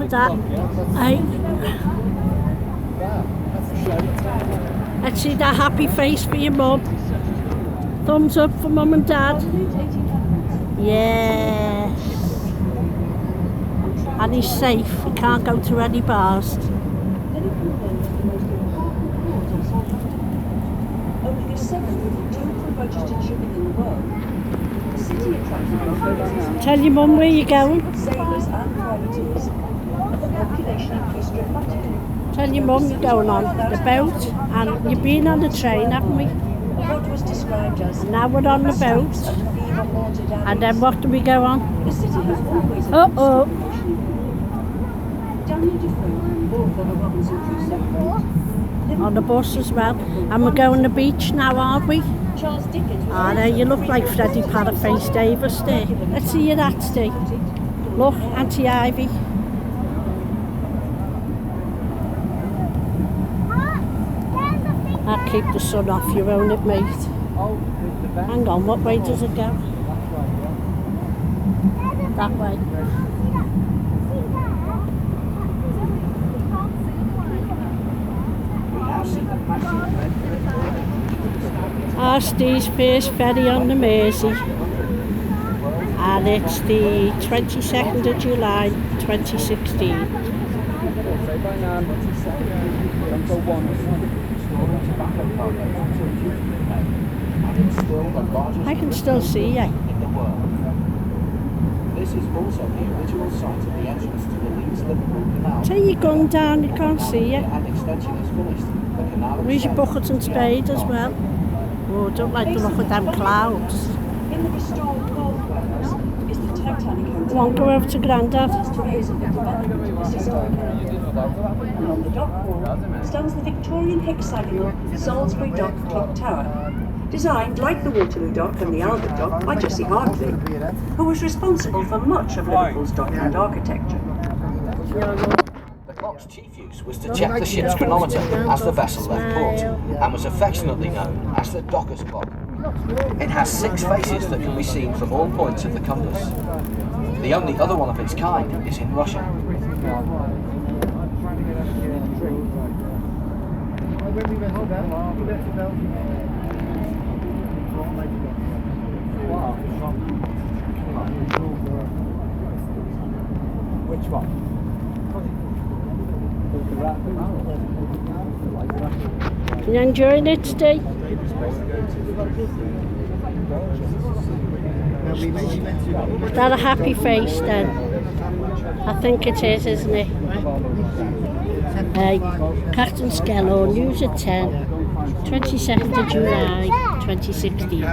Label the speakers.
Speaker 1: at that. Hey. Let's see that happy face for your mum. Thumbs up for mum and dad. Yes. And he's safe. He can't go to any bars.
Speaker 2: Only the second total registered shipping in the world. The city attracted
Speaker 1: Tell your mum where you're going.
Speaker 2: sailors and privateers. The population increased dramatically.
Speaker 1: Tell your mum you're going on the boat, and you've been on the train, haven't we?
Speaker 2: What was described as
Speaker 1: And now we're on the boat. And then what do we go on?
Speaker 2: the city has always
Speaker 1: Uh-oh.
Speaker 2: Daniel Defoe, author of Robinson Crusoe.
Speaker 1: On the bus as well. And we're going to the beach now, aren't we?
Speaker 2: Charles Dickens.
Speaker 1: Ah, there you look like Freddie Parraface Davis there. Let's see your hat, Steve. Look, Auntie Ivy. I'll keep the sun off you, won't it, mate? Hang on, what way does it go? That way. Steve's first ferry on the Mersey, and it's the 22nd of July 2016. I can still see you.
Speaker 3: This is also the original site of the entrance to the Liverpool Canal.
Speaker 1: Take your gun down, you can't see you.
Speaker 3: And extension is finished. The canal
Speaker 1: Where's your bucket and spade as well? Oh, I don't like the look of them clouds.
Speaker 2: In the restored Goldways is the Titanic Hotel.
Speaker 1: Go on, go over to Grandad.
Speaker 2: Last 2 years of the development of this historic area. And on the dock wall stands the Victorian hexagonal Salisbury Dock Clock Tower, designed like the Waterloo Dock and the Albert Dock by Jessie Hartley, who was responsible for much of Liverpool's dockyard architecture.
Speaker 3: The clock's chief use was to check the ship's chronometer as the vessel left port, and was affectionately known as the docker's clock. It has 6 faces that can be seen from all points of the compass. The only other one of its kind is in Russia.
Speaker 4: Which one?
Speaker 1: You enjoying it today? Is that a happy face then? I think it is, isn't it? Hey, Captain Skelys, news at 10, 22nd of July 2016.